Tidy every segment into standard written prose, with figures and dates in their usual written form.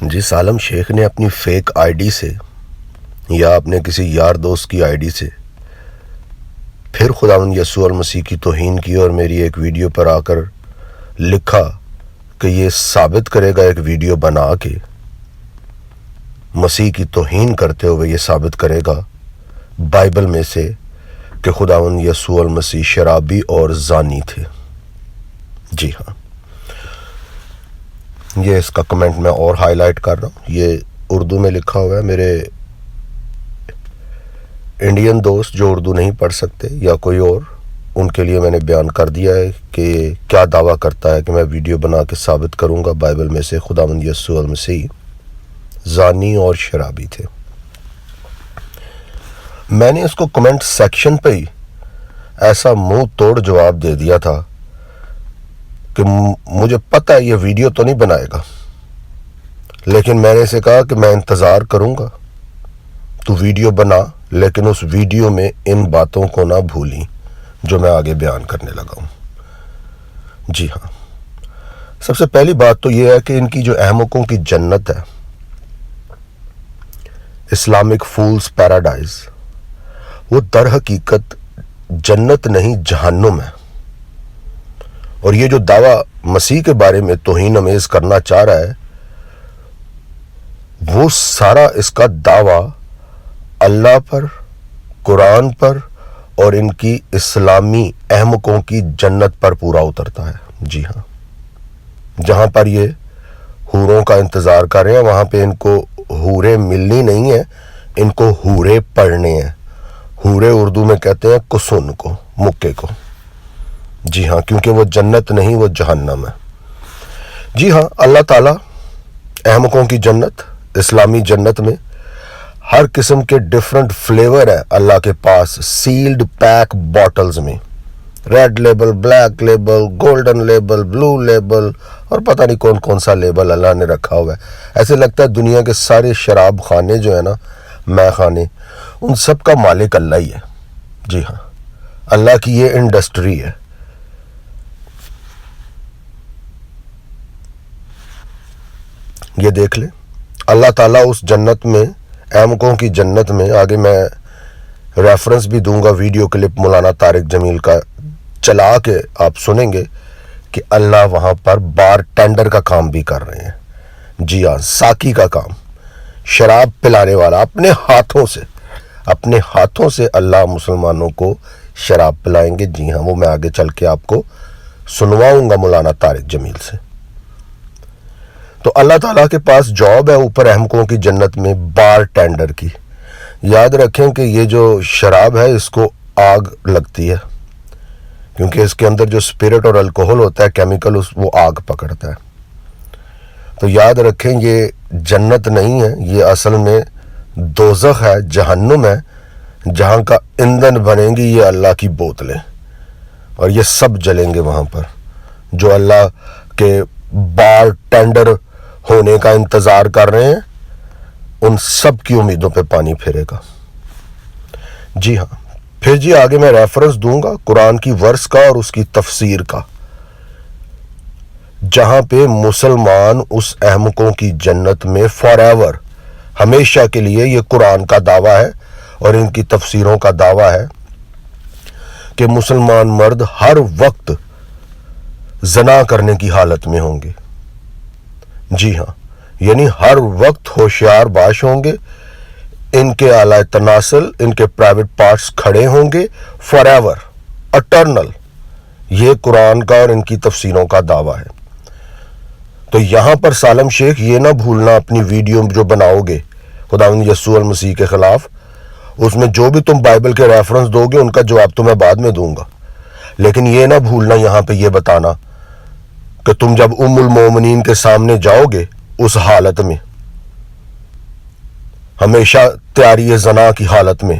جی سالم شیخ نے اپنی fake I D سے یا اپنے کسی یار دوست کی آئی ڈی سے پھر خداوند یسوع المسیح کی توہین کی اور میری ایک ویڈیو پر آ کر لکھا کہ یہ ثابت کرے گا ایک ویڈیو بنا کے مسیح کی توہین کرتے ہوئے یہ ثابت کرے گا بائبل میں سے کہ خداوند یسوع المسیح شرابی اور زانی تھے۔ جی ہاں، یہ اس کا کمنٹ میں اور ہائی لائٹ کر رہا ہوں، یہ اردو میں لکھا ہوا ہے۔ میرے انڈین دوست جو اردو نہیں پڑھ سکتے یا کوئی اور، ان کے لیے میں نے بیان کر دیا ہے کہ کیا دعویٰ کرتا ہے کہ میں ویڈیو بنا کے ثابت کروں گا بائبل میں سے خداوند یسوع المسیح زانی اور شرابی تھے۔ میں نے اس کو کمنٹ سیکشن پہ ہی ایسا منہ توڑ جواب دے دیا تھا کہ مجھے پتہ ہے یہ ویڈیو تو نہیں بنائے گا، لیکن میں نے اسے کہا کہ میں انتظار کروں گا، تو ویڈیو بنا، لیکن اس ویڈیو میں ان باتوں کو نہ بھولیں جو میں آگے بیان کرنے لگا ہوں۔ جی ہاں، سب سے پہلی بات تو یہ ہے کہ ان کی جو احمقوں کی جنت ہے، اسلامک فولز پیراڈائز، وہ در حقیقت جنت نہیں جہنم ہے۔ اور یہ جو دعویٰ مسیح کے بارے میں توہین آمیز کرنا چاہ رہا ہے، وہ سارا اس کا دعویٰ اللہ پر، قرآن پر اور ان کی اسلامی احمقوں کی جنت پر پورا اترتا ہے۔ جی ہاں، جہاں پر یہ حوروں کا انتظار کر رہے ہیں، وہاں پہ ان کو حوریں ملنی نہیں ہیں، ان کو حوریں پڑھنے ہیں۔ حوریں اردو میں کہتے ہیں کسن کو، مکے کو۔ جی ہاں، کیونکہ وہ جنت نہیں، وہ جہنم ہے۔ جی ہاں، اللہ تعالیٰ احمقوں کی جنت، اسلامی جنت میں ہر قسم کے ڈیفرنٹ فلیور ہے اللہ کے پاس، سیلڈ پیک باٹلز میں، red label, black label, golden label, blue label اور پتہ نہیں کون کون سا لیبل اللہ نے رکھا ہوا ہے۔ ایسے لگتا ہے دنیا کے سارے شراب خانے جو ہیں نا، مے خانے، ان سب کا مالک اللہ ہی ہے۔ جی ہاں، اللہ کی یہ انڈسٹری ہے۔ یہ دیکھ لیں، اللہ تعالیٰ اس جنت میں، احمقوں کی جنت میں، آگے میں ریفرنس بھی دوں گا، ویڈیو کلپ مولانا طارق جمیل کا چلا کے آپ سنیں گے کہ اللہ وہاں پر بار ٹینڈر کا کام بھی کر رہے ہیں۔ جی ہاں، ساکی کا کام، شراب پلانے والا، اپنے ہاتھوں سے اللہ مسلمانوں کو شراب پلائیں گے۔ جی ہاں، وہ میں آگے چل کے آپ کو سنواؤں گا مولانا طارق جمیل سے۔ تو اللہ تعالیٰ کے پاس جاب ہے اوپر احمقوں کی جنت میں بار ٹینڈر کی۔ یاد رکھیں کہ یہ جو شراب ہے اس کو آگ لگتی ہے، کیونکہ اس کے اندر جو اسپرٹ اور الکوہل ہوتا ہے، کیمیکل، وہ آگ پکڑتا ہے۔ تو یاد رکھیں یہ جنت نہیں ہے، یہ اصل میں دوزخ ہے، جہنم ہے، جہاں کا ایندھن بنیں گی یہ اللہ کی بوتلیں، اور یہ سب جلیں گے وہاں پر۔ جو اللہ کے بار ٹینڈر ہونے کا انتظار کر رہے ہیں، ان سب کی امیدوں پہ پانی پھرے گا۔ جی ہاں، پھر جی آگے میں ریفرنس دوں گا قرآن کی ورس کا اور اس کی تفسیر کا، جہاں پہ مسلمان اس احمقوں کی جنت میں فار ایور، ہمیشہ کے لیے، یہ قرآن کا دعویٰ ہے اور ان کی تفسیروں کا دعویٰ ہے کہ مسلمان مرد ہر وقت زنا کرنے کی حالت میں ہوں گے۔ جی ہاں، یعنی ہر وقت ہوشیار باش ہوں گے، ان کے اعلی تناسل، ان کے پرائیویٹ پارٹس کھڑے ہوں گے فار ایور، اٹرنل۔ یہ قرآن کا اور ان کی تفسیروں کا دعویٰ ہے۔ تو یہاں پر سالم شیخ یہ نہ بھولنا، اپنی ویڈیو جو بناؤ گے خداوند یسوع المسیح کے خلاف، اس میں جو بھی تم بائبل کے ریفرنس دو گے ان کا جواب تو میں بعد میں دوں گا، لیکن یہ نہ بھولنا یہاں پہ یہ بتانا کہ تم جب ام المومنین کے سامنے جاؤ گے، اس حالت میں، ہمیشہ تیاری زنا کی حالت میں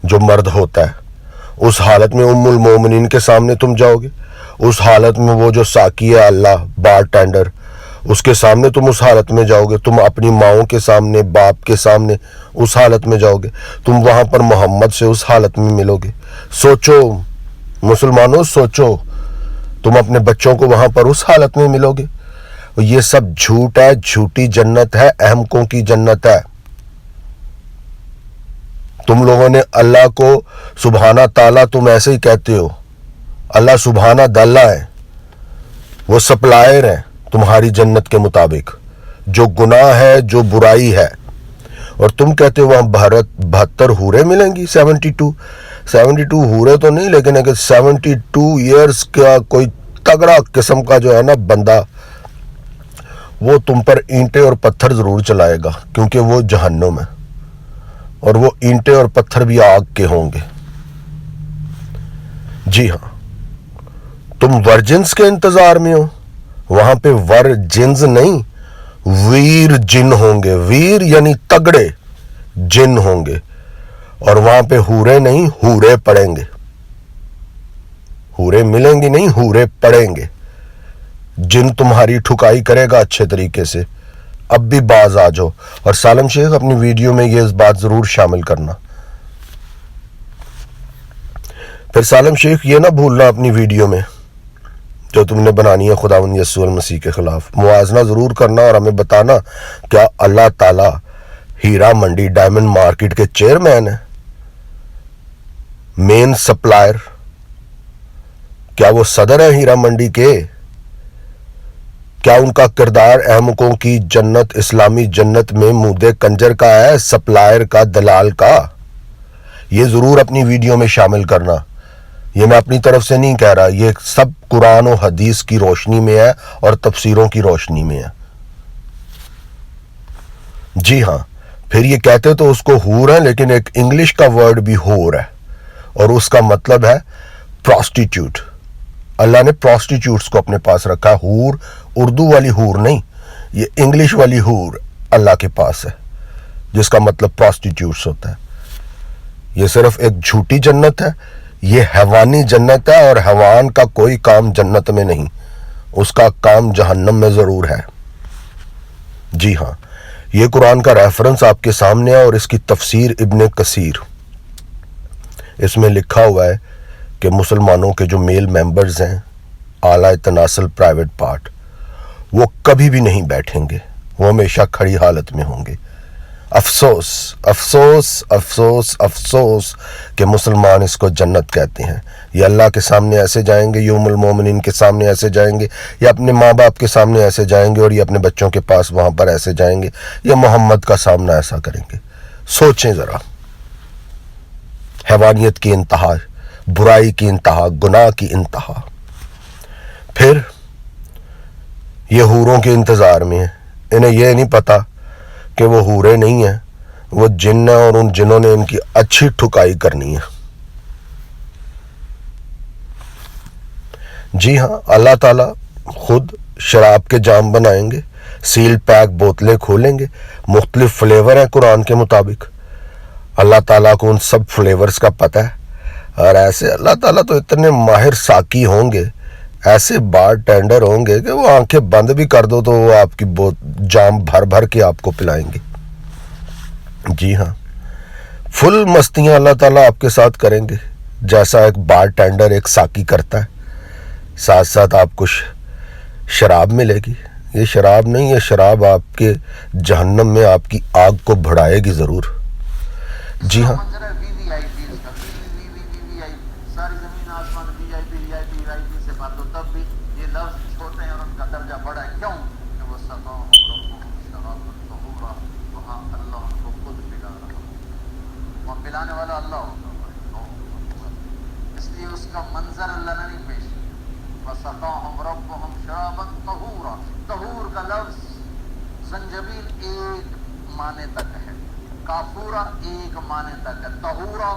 جو مرد ہوتا ہے، اس حالت میں ام المومنین کے سامنے تم جاؤ گے، اس حالت میں وہ جو ساکی ہے اللہ، بار ٹینڈر، اس کے سامنے تم اس حالت میں جاؤ گے، تم اپنی ماؤں کے سامنے، باپ کے سامنے اس حالت میں جاؤ گے، تم وہاں پر محمد سے اس حالت میں ملو گے۔ سوچو مسلمانوں، سوچو، تم اپنے بچوں کو وہاں پر اس حالت میں ملو گے۔ اور یہ سب جھوٹ ہے, جھوٹی جنت ہے, احمقوں کی جنت ہے. تم لوگوں نے اللہ کو سبحانہ تعالیٰ تم ایسے ہی کہتے ہو. اللہ سبحانہ دلہ ہے, وہ سپلائر ہیں تمہاری جنت کے مطابق. جو گناہ ہے, جو برائی ہے, اور تم کہتے ہو وہاں 72 حوریں ملیں گی. 72 حوریں تو نہیں, لیکن اگر 72 ایئرز کا کوئی تگڑا قسم کا جو ہے نا بندہ, وہ تم پر اینٹیں اور پتھر ضرور چلائے گا, کیونکہ وہ جہنم ہے, اور وہ اینٹیں اور پتھر بھی آگ کے ہوں گے. جی ہاں, تم ورجنز کے انتظار میں ہو. وہاں پہ ورجنز نہیں, ویر جن ہوں گے. ویر یعنی تگڑے جن ہوں گے. اور وہاں پہ حورے نہیں, حورے پڑیں گے. حورے ملیں گی نہیں, حورے پڑیں گے. جن تمہاری ٹھکائی کرے گا اچھے طریقے سے. اب بھی باز آ جاؤ. اور سالم شیخ اپنی ویڈیو میں یہ بات ضرور شامل کرنا. پھر سالم شیخ یہ نہ بھولنا اپنی ویڈیو میں جو تم نے بنانی ہے خداوند یسوع المسیح کے خلاف, موازنہ ضرور کرنا اور ہمیں بتانا کیا اللہ تعالیٰ ہیرا منڈی ڈائمنڈ مارکیٹ کے چیئرمین ہیں, مین سپلائر؟ کیا وہ صدر ہیں ہیرا منڈی کے؟ کیا ان کا کردار احمقوں کی جنت, اسلامی جنت میں مودے کنجر کا ہے, سپلائر کا, دلال کا؟ یہ ضرور اپنی ویڈیو میں شامل کرنا. یہ میں اپنی طرف سے نہیں کہہ رہا, یہ سب قرآن و حدیث کی روشنی میں ہے اور تفسیروں کی روشنی میں ہے. جی ہاں, پھر یہ کہتے تو اس کو حور ہے, لیکن ایک انگلش کا ورڈ بھی حور ہے, اور اس کا مطلب ہے پراسٹیٹیوٹ. اللہ نے پراسٹیٹیوٹس کو اپنے پاس رکھا. حور اردو والی حور نہیں, یہ انگلش والی حور اللہ کے پاس ہے, جس کا مطلب پراسٹیٹیوٹس ہوتا ہے. یہ صرف ایک جھوٹی جنت ہے, یہ حیوانی جنت ہے, اور حیوان کا کوئی کام جنت میں نہیں, اس کا کام جہنم میں ضرور ہے. جی ہاں, یہ قرآن کا ریفرنس آپ کے سامنے ہے, اور اس کی تفسیر ابن کثیر, اس میں لکھا ہوا ہے کہ مسلمانوں کے جو میل ممبرز ہیں, اعلیٰ تناسل پرائیویٹ پارٹ, وہ کبھی بھی نہیں بیٹھیں گے, وہ ہمیشہ کھڑی حالت میں ہوں گے. افسوس افسوس افسوس افسوس کہ مسلمان اس کو جنت کہتے ہیں. یہ اللہ کے سامنے ایسے جائیں گے, یوم المومنین کے سامنے ایسے جائیں گے, یا اپنے ماں باپ کے سامنے ایسے جائیں گے, اور یہ اپنے بچوں کے پاس وہاں پر ایسے جائیں گے, یا محمد کا سامنا ایسا کریں گے. سوچیں ذرا, حیوانیت کی انتہا, برائی کی انتہا, گناہ کی انتہا. پھر یہ حوروں کے انتظار میں ہیں. انہیں یہ نہیں پتا کہ وہ حوریں نہیں ہیں, وہ جن ہیں, اور ان جنہوں نے ان کی اچھی ٹھکائی کرنی ہے. جی ہاں, اللہ تعالیٰ خود شراب کے جام بنائیں گے, سیل پیک بوتلیں کھولیں گے, مختلف فلیور ہیں قرآن کے مطابق. اللہ تعالیٰ کو ان سب فلیورز کا پتہ ہے, اور ایسے اللہ تعالیٰ تو اتنے ماہر ساقی ہوں گے, ایسے بار ٹینڈر ہوں گے کہ وہ آنکھیں بند بھی کر دو تو وہ آپ کی جام بھر بھر کے آپ کو پلائیں گے. جی ہاں, فل مستیاں اللہ تعالیٰ آپ کے ساتھ کریں گے, جیسا ایک بار ٹینڈر ایک ساقی کرتا ہے. ساتھ ساتھ آپ کو شراب ملے گی. یہ شراب نہیں, یہ شراب آپ کے جہنم میں آپ کی آگ کو بھڑائے گی ضرور. جی ہاں, پلانے والا اللہ ہوتا ہے, اس لیے اس کا منظر اللہ نے نہیں پیش. وَسَقَاهُمْ رَبُّهُمْ شَرَابًا طَهُورًا. طہور کا لفظ زنجبیل ایک معنی تک ہے, کافورا ایک معنی تک ہے, طہورا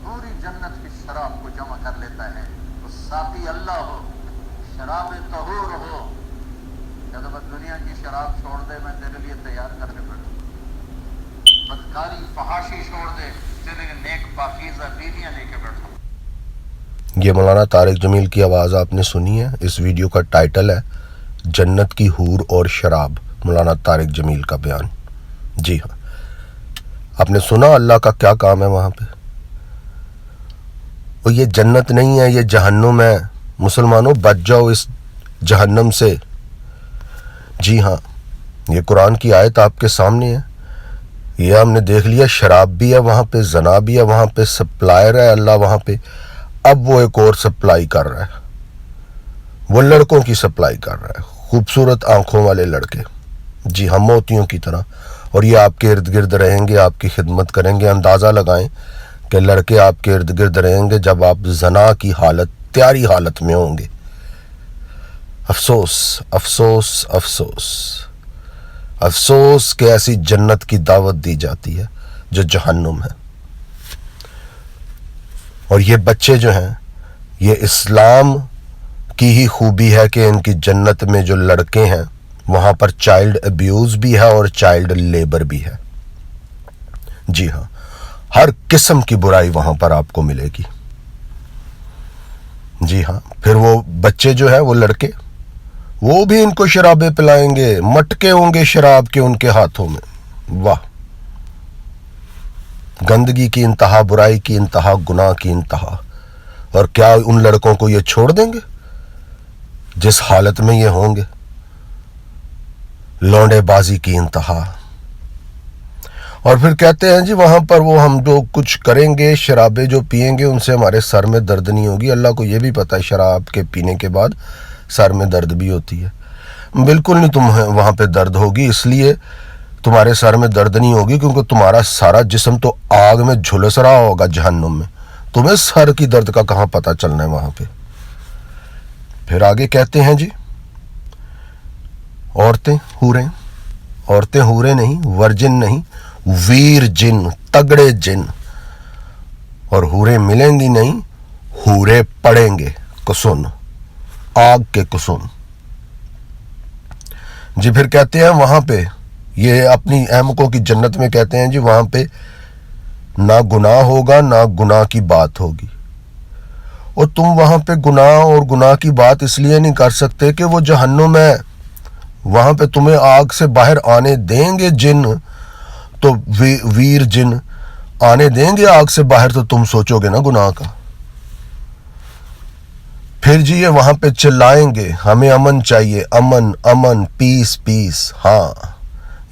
پوری جنت کی شراب کو جمع کر لیتا ہے. تو ساقی اللہ ہو, شراب طہور ہو, جب دنیا کی شراب چھوڑ دے, میں تیرے لیے تیار کر کے بیٹھوں. بدکاری فحاشی چھوڑ دے, تیرے نیک پاکیزہ بیویاں لے کے بیٹھوں. یہ مولانا طارق جمیل کی آواز آپ نے سنی ہے. اس ویڈیو کا ٹائٹل ہے جنت کی حور اور شراب, مولانا طارق جمیل کا بیان. جی ہاں, آپ نے سنا اللہ کا کیا کام ہے وہاں پہ. وہ یہ جنت نہیں ہے, یہ جہنم ہے. مسلمانوں بچ جاؤ اس جہنم سے. جی ہاں، یہ قرآن کی آیت آپ کے سامنے ہے. یہ ہم نے دیکھ لیا، شراب بھی ہے وہاں پہ، زنا بھی ہے وہاں پہ، سپلائر ہے اللہ وہاں پہ. اب وہ ایک اور سپلائی کر رہا ہے، وہ لڑکوں کی سپلائی کر رہا ہے، خوبصورت آنکھوں والے لڑکے. جی ہم موتیوں کی طرح، اور یہ آپ کے ارد گرد رہیں گے، آپ کی خدمت کریں گے. اندازہ لگائیں کہ لڑکے آپ کے ارد گرد رہیں گے جب آپ زنا کی حالت، تیاری حالت میں ہوں گے. افسوس افسوس افسوس افسوس کہ ایسی جنت کی دعوت دی جاتی ہے جو جہنم ہے. اور یہ بچے جو ہیں، یہ اسلام کی ہی خوبی ہے کہ ان کی جنت میں جو لڑکے ہیں وہاں پر چائلڈ ابیوز بھی ہے اور چائلڈ لیبر بھی ہے. جی ہاں، ہر قسم کی برائی وہاں پر آپ کو ملے گی. جی ہاں، پھر وہ بچے جو ہیں، وہ لڑکے، وہ بھی ان کو شرابیں پلائیں گے، مٹکے ہوں گے شراب کے ان کے ہاتھوں میں. واہ، گندگی کی انتہا، برائی کی انتہا، گناہ کی انتہا. اور کیا ان لڑکوں کو یہ چھوڑ دیں گے جس حالت میں یہ ہوں گے؟ لونڈے بازی کی انتہا. اور پھر کہتے ہیں جی وہاں پر وہ ہم جو کچھ کریں گے، شرابیں جو پئیں گے، ان سے ہمارے سر میں درد نہیں ہوگی. اللہ کو یہ بھی پتہ ہے شراب کے پینے کے بعد سر میں درد بھی ہوتی ہے. بالکل نہیں، تمہیں وہاں پہ درد ہوگی، اس لیے تمہارے سر میں درد نہیں ہوگی کیونکہ تمہارا سارا جسم تو آگ میں جھلس رہا ہوگا جہنم میں. تمہیں سر کی درد کا کہاں پتہ چلنا ہے وہاں پہ. پھر آگے کہتے ہیں جی عورتیں حوریں نہیں، ورجن نہیں، ویر جن، تگڑے جن. اور حوریں ملیں گی نہیں، حورے پڑیں گے کسن، آگ کے کسن. جی پھر کہتے ہیں وہاں پہ، یہ اپنی احمقوں کی جنت میں کہتے ہیں جی وہاں پہ نہ گناہ ہوگا، نہ گناہ کی بات ہوگی. اور تم وہاں پہ گناہ اور گناہ کی بات اس لیے نہیں کر سکتے کہ وہ جہنم ہے. وہاں پہ تمہیں آگ سے باہر آنے دیں گے جن، تو ویر جن آنے دیں گے آگ سے باہر، تو تم سوچو گے نا گناہ کا. پھر جی یہ وہاں پہ چلائیں گے ہمیں امن چاہیے، امن امن، پیس پیس. ہاں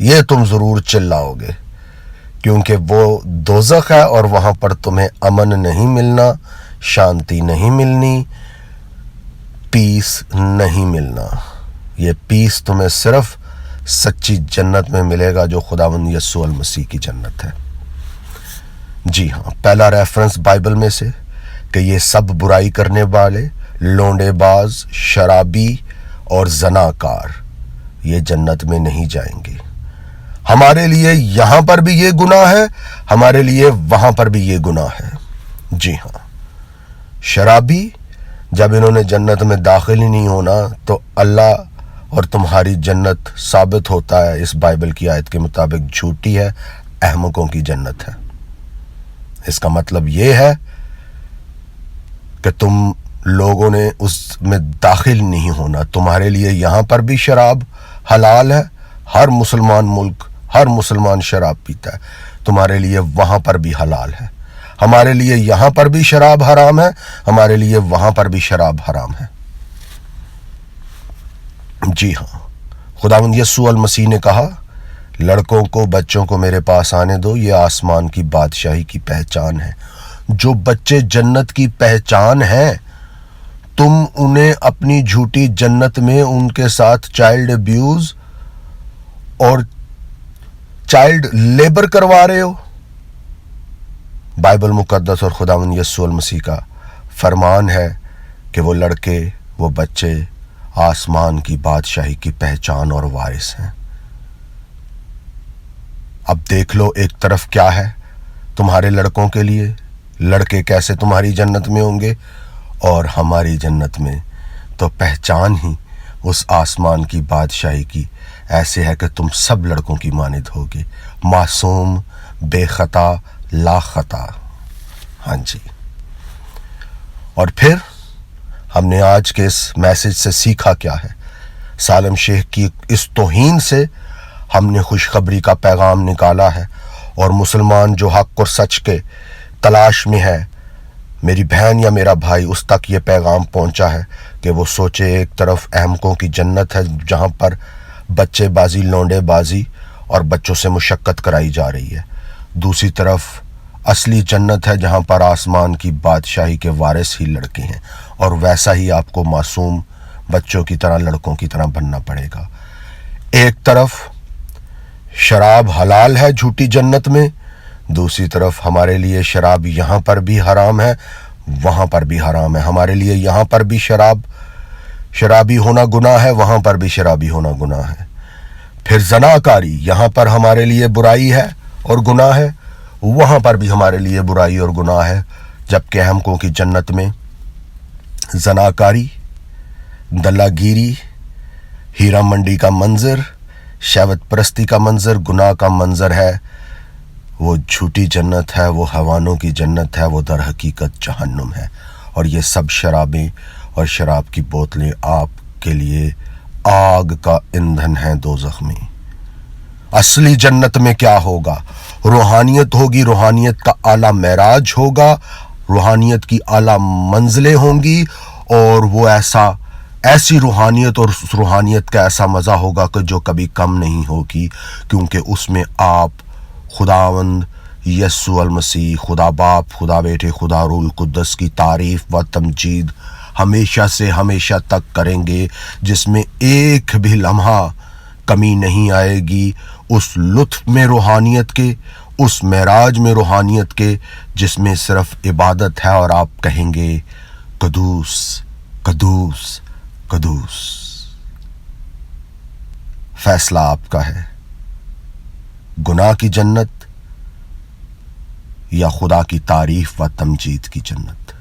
یہ تم ضرور چلاؤ گے کیونکہ وہ دوزخ ہے اور وہاں پر تمہیں امن نہیں ملنا، شانتی نہیں ملنی، پیس نہیں ملنا. یہ پیس تمہیں صرف سچی جنت میں ملے گا جو خداوند یسوع المسیح کی جنت ہے. جی ہاں، پہلا ریفرنس بائبل میں سے کہ یہ سب برائی کرنے والے، لونڈے باز، شرابی اور زناکار یہ جنت میں نہیں جائیں گے. ہمارے لیے یہاں پر بھی یہ گناہ ہے، ہمارے لیے وہاں پر بھی یہ گناہ ہے. جی ہاں، شرابی جب انہوں نے جنت میں داخل ہی نہیں ہونا تو اللہ اور تمہاری جنت ثابت ہوتا ہے اس بائبل کی آیت کے مطابق جھوٹی ہے، احمقوں کی جنت ہے. اس کا مطلب یہ ہے کہ تم لوگوں نے اس میں داخل نہیں ہونا. تمہارے لیے یہاں پر بھی شراب حلال ہے، ہر مسلمان ملک، ہر مسلمان شراب پیتا ہے. تمہارے لیے وہاں پر بھی حلال ہے. ہمارے لیے یہاں پر بھی شراب حرام ہے، ہمارے لیے وہاں پر بھی شراب حرام ہے. جی ہاں، خداوند یسوع المسیح نے کہا لڑکوں کو، بچوں کو میرے پاس آنے دو، یہ آسمان کی بادشاہی کی پہچان ہے. جو بچے جنت کی پہچان ہیں، تم انہیں اپنی جھوٹی جنت میں ان کے ساتھ چائلڈ ابیوز اور چائلڈ لیبر کروا رہے ہو. بائبل مقدس اور خداوند یسوع المسیح کا فرمان ہے کہ وہ لڑکے، وہ بچے آسمان کی بادشاہی کی پہچان اور وارث ہیں. اب دیکھ لو ایک طرف کیا ہے تمہارے لڑکوں کے لیے، لڑکے کیسے تمہاری جنت میں ہوں گے، اور ہماری جنت میں تو پہچان ہی اس آسمان کی بادشاہی کی ایسے ہے کہ تم سب لڑکوں کی مانند ہوگے، معصوم، بے خطا، لا خطا. ہاں جی. اور پھر ہم نے آج کے اس میسج سے سیکھا کیا ہے؟ سالم شیخ کی اس توہین سے ہم نے خوشخبری کا پیغام نکالا ہے، اور مسلمان جو حق اور سچ کے تلاش میں ہے، میری بہن یا میرا بھائی، اس تک یہ پیغام پہنچا ہے کہ وہ سوچے ایک طرف احمقوں کی جنت ہے جہاں پر بچے بازی لونڈے بازی اور بچوں سے مشقت کرائی جا رہی ہے. دوسری طرف اصلی جنت ہے جہاں پر آسمان کی بادشاہی کے وارث ہی لڑکے ہیں, اور ویسا ہی آپ کو معصوم بچوں کی طرح لڑکوں کی طرح بننا پڑے گا. ایک طرف شراب حلال ہے جھوٹی جنت میں, دوسری طرف ہمارے لیے شراب یہاں پر بھی حرام ہے, وہاں پر بھی حرام ہے. ہمارے لیے یہاں پر بھی شرابی ہونا گناہ ہے, وہاں پر بھی شرابی ہونا گناہ ہے. پھر زناکاری یہاں پر ہمارے لیے برائی ہے اور گناہ ہے, وہاں پر بھی ہمارے لیے برائی اور گناہ ہے. جبکہ ہم کو کی جنت میں زناکاری, دلہ گیری, ہیرا منڈی کا منظر, شہوت پرستی کا منظر, گناہ کا منظر ہے. وہ جھوٹی جنت ہے, وہ حیوانوں کی جنت ہے, وہ در حقیقت جہنم ہے. اور یہ سب شرابیں اور شراب کی بوتلیں آپ کے لیے آگ کا ایندھن ہیں دوزخ میں. اصلی جنت میں کیا ہوگا؟ روحانیت ہوگی, روحانیت کا اعلیٰ معراج ہوگا, روحانیت کی اعلیٰ منزلیں ہوں گی, اور وہ ایسی روحانیت اور اس روحانیت کا ایسا مزہ ہوگا کہ جو کبھی کم نہیں ہوگی, کیونکہ اس میں آپ خداوند یسوع المسیح, خدا باپ, خدا بیٹے, خدا روح القدس کی تعریف و تمجید ہمیشہ سے ہمیشہ تک کریں گے, جس میں ایک بھی لمحہ کمی نہیں آئے گی اس لطف میں روحانیت کے, اس معراج میں روحانیت کے, جس میں صرف عبادت ہے اور آپ کہیں گے قدوس قدوس قدوس. فیصلہ آپ کا ہے, گناہ کی جنت یا خدا کی تعریف و تمجید کی جنت.